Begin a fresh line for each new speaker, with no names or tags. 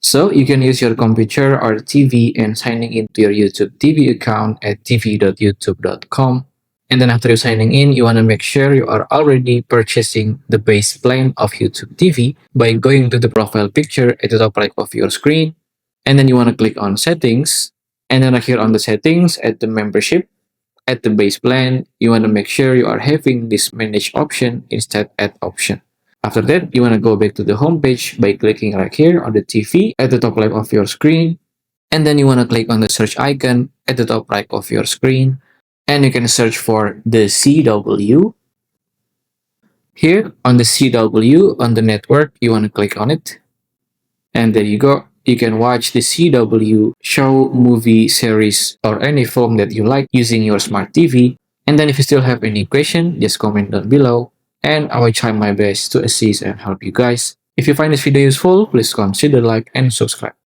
So you can use your computer or TV and signing into your YouTube TV account at tv.youtube.com. And then after you're signing in, you want to make sure you are already purchasing the base plan of YouTube TV by going to the profile picture at the top right of your screen. And then you want to click on settings. And then here on the settings at the membership, at the base plan, you want to make sure you are having this manage option instead add option. After that, you want to go back to the home page by clicking right here on the TV at the top left of your screen. And then you want to click on the search icon at the top right of your screen. And you can search for the CW. Here on the CW on the network, you want to click on it. And there you go. You can watch the CW show, movie, series, or any film that you like using your smart TV. And then if you still have any question, just comment down below. And I will try my best to assist and help you guys. If you find this video useful, please consider like and subscribe.